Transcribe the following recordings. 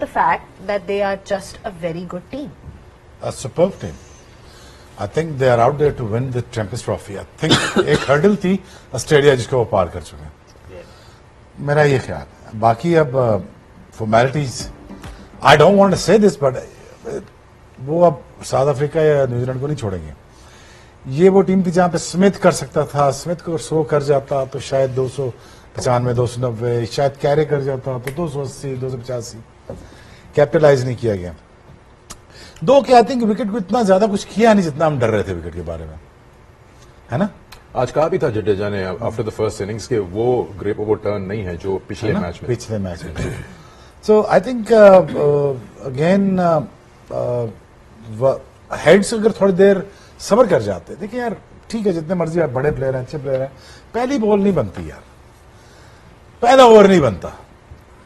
the fact that they are just a very good team. A superb team. I think they are out there to win the Champions Trophy. I think ایک hurdle تھی Australia جس کو وہ پار کر چکے ہیں. میرا یہ خیال ہے. باقی اب formalities, I don't want to say this, but وہ اب ساؤتھ افریقہ یا نیوزی لینڈ کو نہیں چھوڑیں گے. یہ وہ ٹیم تھی جہاں پہ اسمتھ کر سکتا تھا. اسمتھ کو 100 کر جاتا تو شاید 295 290, شاید کیرے کر جاتا تو 280 285. کیپٹلائز نہیں کیا گیا. دو کہ آئی تھنک وکٹ کو اتنا زیادہ کچھ کیا نہیں جتنا ہم ڈر رہے تھے وکٹ کے بارے میں, ہے نا. آج کہا بھی تھا جڈیجا نے آفٹر دا فرسٹ اننگز کہ وہ گریپ اوور ٹرن نہیں ہے جو پچھلے میچ میں. سو آئی تھنک اگین ہیڈس اگر تھوڑی دیر صبر کر جاتے. دیکھیں یار ٹھیک ہے جتنے مرضی آپ بڑے پلیئر ہیں اچھے پلیئر ہیں, پہلی بال نہیں بنتی یار, پہلا اوور نہیں بنتا.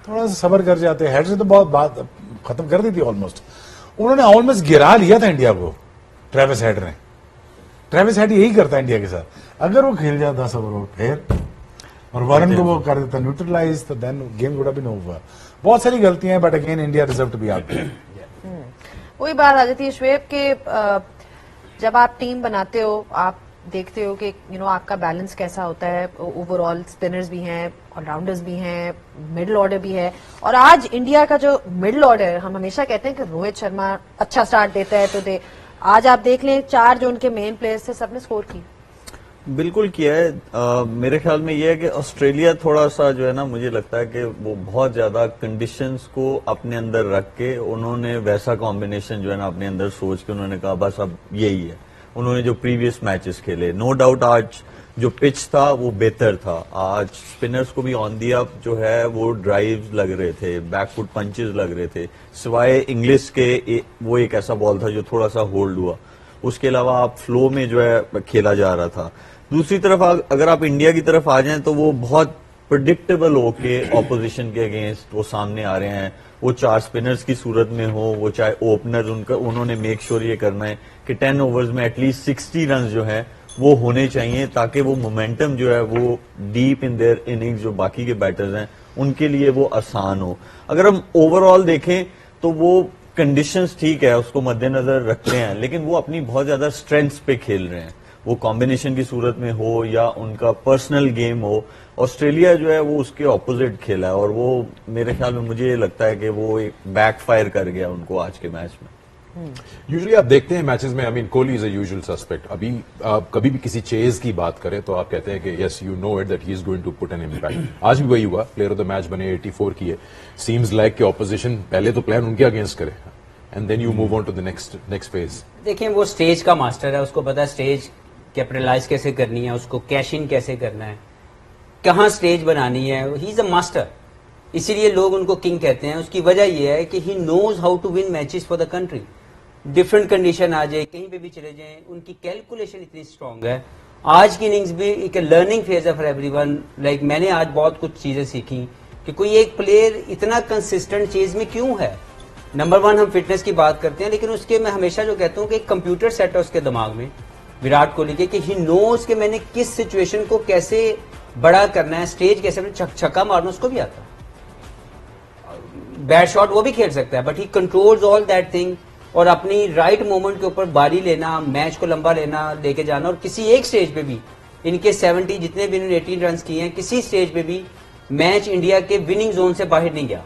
تھوڑا سا صبر کر جاتے. ہیڈ سے تو بہت بات ختم کر دی تھی آلموسٹ. انہوں نے آلموسٹ گرا لیا تھا انڈیا کو. ٹریوس ہیڈ نے, ٹریوس ہیڈ یہی کرتا ہے انڈیا کے ساتھ. اگر وہ کھیل جاتا 10 اوور پھر اور وارن کو وہ کر دیتا نیوٹرلائز تو then game would have been over. بہت ساری غلطیاں ہیں but again India deserve to be out. وہی بات آ جاتی ہے شعیب کہ جب آپ ٹیم بناتے ہو آپ دیکھتے ہو کہ آپ کا بیلنس کیسا ہوتا ہے. اوور آل اسپنرز بھی ہیں, آل راؤنڈرز بھی ہیں, مڈل آرڈر بھی ہے. اور آج انڈیا کا جو مڈل آرڈر, ہم ہمیشہ کہتے ہیں کہ روہت شرما اچھا سٹارٹ دیتا ہے تو آج آپ دیکھ لیں 4 جو ان کے مین پلیئرز تھے سب نے اسکور کی. بالکل کیا ہے. میرے خیال میں یہ ہے کہ آسٹریلیا تھوڑا سا جو ہے نا مجھے لگتا ہے کہ وہ بہت زیادہ کنڈیشنز کو اپنے اندر رکھ کے انہوں نے ویسا کمبینیشن جو ہے نا اپنے اندر سوچ کے انہوں نے کہا بس اب یہی ہے. انہوں نے جو پریویس میچز کھیلے نو ڈاؤٹ آج جو پچ تھا وہ بہتر تھا. آج اسپنرز کو بھی آن دی اپ جو ہے وہ ڈرائیوز لگ رہے تھے, بیک فٹ پنچز لگ رہے تھے, سوائے انگلش کے وہ ایک ایسا بال تھا جو تھوڑا سا ہولڈ ہوا. اس کے علاوہ آپ فلو میں جو ہے کھیلا جا رہا تھا. دوسری طرف اگر آپ انڈیا کی طرف آ جائیں تو وہ بہت پرڈکٹیبل ہو کے اپوزیشن کے اگینسٹ وہ سامنے آ رہے ہیں. وہ 4 اسپنرز کی صورت میں ہو, وہ چاہے اوپنر انہوں نے میک شور یہ کرنا ہے کہ 10 اوورز میں ایٹ لیسٹ 60 رنز جو ہے وہ ہونے چاہیے تاکہ وہ مومنٹم جو ہے وہ ڈیپ ان دیئر اننگز جو باقی کے بیٹرز ہیں ان کے لیے وہ آسان ہو. اگر ہم اوور آل دیکھیں تو وہ کنڈیشنز ٹھیک ہے اس کو مد نظر رکھتے ہیں لیکن وہ اپنی بہت زیادہ اسٹرینگس پہ کھیل رہے ہیں. وہ کمبینیشن کی صورت میں ہو یا ان کا پرسنل گیم ہو. آسٹریلیا جو ہے وہ اس کے اپوزٹ کھیلا ہے اور وہ میرے خیال میں مجھے یہ لگتا ہے کہ وہ بیک فائر کر گیا ان کو آج کے میچ میں. یوزلی آپ دیکھتے ہیں میچز میں, کوہلی از اے یوزول سسپیکٹ. ابھی آپ کبھی بھی کسی چیز کی بات کریں تو آپ کہتے ہیں کہ yes you know it that he is going to put an impact. آج بھی وہی ہوا, پلیئر آف دا میچ بنے 84 کیے. سیمز لائک کہ اپوزیشن پہلے تو پلان ان کے اگینسٹ کرے and then you move on to the next phase. دیکھیں وہ اسٹیج کا ماسٹر ہے, اس کو پتا ہے اسٹیج کیپٹلائز کیسے کرنی ہے, اس کو کیش ان کیسے کرنا ہے, کہاں اسٹیج بنانی ہے. ہی از اے ماسٹر, اسی لیے لوگ ان کو کنگ کہتے ہیں. اس کی وجہ یہ ہے کہ he knows how to win matches for the country. Different condition آ جائے, کہیں پہ بھی چلے جائیں, ان کی کیلکولیشن اتنی اسٹرانگ ہے. آج کی اننگز بھی ایک لرننگ فیز ہے فار ایوری ون. لائک میں نے آج بہت کچھ چیزیں سیکھی کہ کوئی ایک پلیئر اتنا کنسسٹنٹ چیز میں کیوں ہے. نمبر 1 ہم فٹنس کی بات کرتے ہیں لیکن اس کے میں ہمیشہ جو کہتا ہوں کہ ایک کمپیوٹر سیٹ ہے اس کے دماغ میں وراٹ کوہلی کے, کہ ہی نوز کہ میں نے کس سچویشن کو کیسے بڑا کرنا ہے, اسٹیج کیسے چھکا مارنا اس کو بھی آتا. بیٹ شاٹ وہ بھی کھیل سکتا ہے but he controls all that thing. اور اپنی رائٹ مومنٹ کے اوپر باری لینا, میچ کو لمبا لینا, لے کے جانا. اور کسی ایک سٹیج پہ بھی ان کے 70 جتنے بھی انہوں نے 18 رنز کیے ہیں, کسی سٹیج پہ بھی میچ انڈیا کے وننگ زون سے باہر نہیں گیا.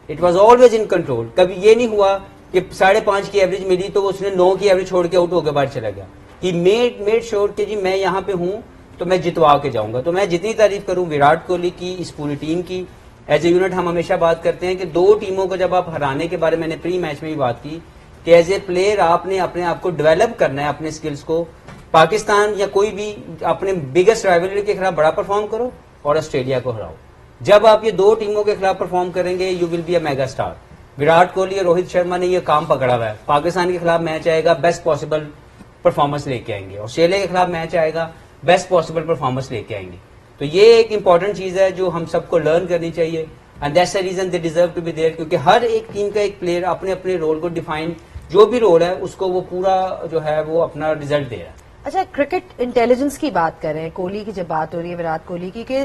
It was always in control. کبھی یہ نہیں ہوا کہ 5.5 کی ایوریج ملی تو اس نے 9 کی ایوریج چھوڑ کے آؤٹ ہو کے باہر چلا گیا. ہی میڈ شور کہ جی میں یہاں پہ ہوں تو میں جتوا کے جاؤں گا. تو میں جتنی تعریف کروں وراٹ کوہلی کی, اس پوری ٹیم کی, ایز اے یونٹ ہم ہمیشہ بات کرتے ہیں کہ 2 ٹیموں کو جب آپ ہرانے کے بارے میں نے پری میچ میں بھی بات کی کہ ایز اے پلیئر آپ نے اپنے آپ کو ڈیولپ کرنا ہے, اپنے اسکلس کو. پاکستان یا کوئی بھی اپنے بگیسٹ رائیولری کے خلاف بڑا پرفارم کرو اور آسٹریلیا کو ہراؤ. جب آپ یہ 2 ٹیموں کے خلاف پرفارم کریں گے you will be a mega star. Virat Kohli اور روہت شرما نے یہ کام پکڑا ہوا ہے. پاکستان کے خلاف میچ آئے گا بیسٹ پاسبل پرفارمنس لے کے آئیں گے, آسٹریلیا کے خلاف میچ آئے گا بیسٹ پاسبل پرفارمنس لے کے آئیں گے. تو یہ ایک امپورٹنٹ چیز ہے جو ہم سب کو لرن کرنی چاہیے and that's the reason they deserve to be there. کیونکہ ہر ایک ٹیم کا ایک پلیئر اپنے اپنے رول کو ڈیفائن, جو بھی رول ہے اس کو وہ پورا جو ہے وہ اپنا ریزلٹ دے رہا ہے. اچھا کرکٹ انٹیلیجنس کی بات کریں, کوہلی کی جب بات ہو رہی ہے وراٹ کوہلی کی, کہ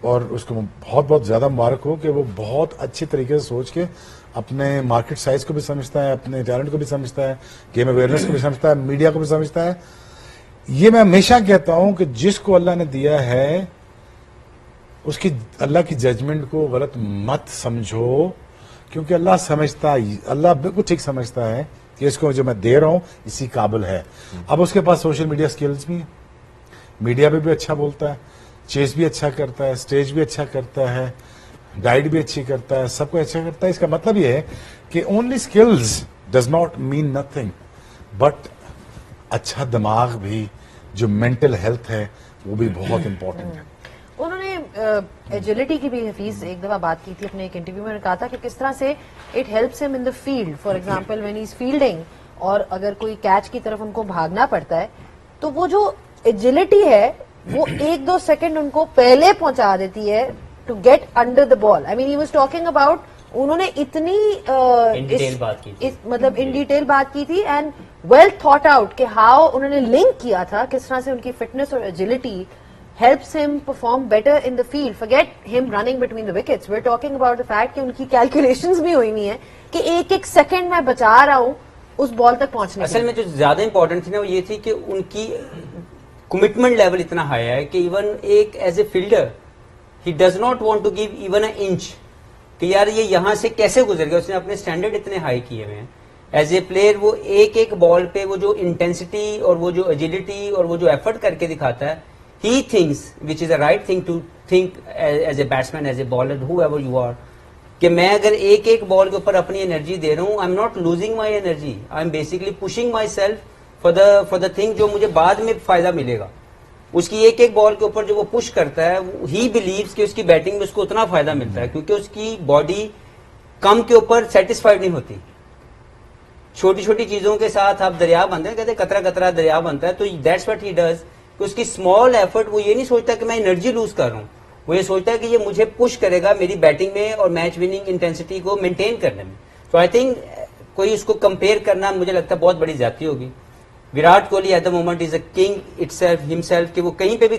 اور اس کو بہت بہت زیادہ مبارک ہو کہ وہ بہت اچھی طریقے سے سوچ کے اپنے مارکیٹ سائز کو بھی سمجھتا ہے, اپنے ٹیلنٹ کو بھی سمجھتا ہے, گیم اویئرنیس کو بھی سمجھتا ہے, میڈیا کو بھی سمجھتا ہے. یہ میں ہمیشہ کہتا ہوں کہ جس کو اللہ نے دیا ہے اس کی اللہ کی ججمنٹ کو غلط مت سمجھو, کیونکہ اللہ سمجھتا ہے, اللہ بالکل ٹھیک سمجھتا ہے کہ اس کو جو میں دے رہا ہوں اسی قابل ہے. اب اس کے پاس سوشل میڈیا سکلز بھی ہیں, میڈیا پہ بھی اچھا بولتا ہے, چیز بھی اچھا کرتا ہے, اسٹیج بھی اچھا کرتا ہے, گائیڈ بھی اچھی کرتا ہے, سب کو اچھا کرتا ہے. اس کا مطلب یہ ہے کہ only skills does not mean nothing, but اچھا دماغ بھی, جو مینٹل ہیلتھ ہے وہ بھی بہت امپورٹنٹ ہے. انہوں نے ایجلٹی کی بھی حفیظ ایک دفعہ بات کی تھی اپنے ایک انٹرویو میں, نے کہا تھا کہ کس طرح سے it helps him in the field. For example when he is fielding اور اگر کوئی کیچ کی طرف ان کو بھاگنا پڑتا ہے تو وہ جو ایجلٹی ہے وہ 1-2 سیکنڈ ان کو پہلے پہنچا دیتی ہے to get under the ball. I mean he was talking about, انہوں نے اتنی مطلب ان ڈیٹیل بات کی تھی اینڈ ویل تھاٹ آؤٹ کہ ہاؤ انہوں نے لنک کیا تھا کس طرح سے ان کی فٹنس اور agility helps him perform better in the field. Forget him running between the wickets. We're talking about the fact کہ ان کی calculations بھی ہوئی ہوئی ہیں کہ ایک سیکنڈ میں بچا رہا ہوں اس بال تک پہنچنے. اصل میں جو زیادہ امپورٹنٹ تھی نا وہ یہ تھی کہ ان کی کمٹمنٹ لیول اتنا ہائی ہے کہ ایون ایک as a fielder he does not want to give even a inch کہ یار یہ یہاں سے کیسے گزر گیا. اس نے اپنے اسٹینڈرڈ اتنے ہائی کیے ہوئے ہیں ایز اے پلیئر. وہ ایک بال پہ وہ جو انٹینسٹی اور وہ جو ایجلٹی اور وہ جو ایفرٹ کر کے دکھاتا ہے, he thinks which is a right thing to think as a batsman, as a bowler, whoever you are, کہ میں اگر ایک بال کے اوپر اپنی انرجی دے رہا ہوں, I'm not losing my energy, I'm basically pushing myself for the thing جو مجھے بعد میں فائدہ ملے گا. اس کی ایک بال کے اوپر جو وہ پش کرتا ہے, he believes کہ اس کی بیٹنگ میں اس کو اتنا فائدہ ملتا ہے کیونکہ اس کی باڈی کم کے اوپر سیٹسفائڈ نہیں ہوتی. چھوٹی چھوٹی چیزوں کے ساتھ آپ دریا بنتے ہیں, کہتے ہیں قطرہ قطرہ دریا بنتا ہے. تو that's what he does. اس کی اسمال ایفرٹ, وہ یہ نہیں سوچتا کہ میں انرجی لوز کر رہا ہوں, وہ یہ سوچتا ہے کہ یہ مجھے پش کرے گا میری بیٹنگ میں اور میچ وننگ انٹینسٹی کو مینٹین کرنے میں. تو آئی تھنک کوئی اس کو کمپیئر کرنا مجھے لگتا ہے بہت بڑی زیادتی ہوگی. Virat Kohli at the moment is a king itself himself, کہ وہ کہیں پہ بھی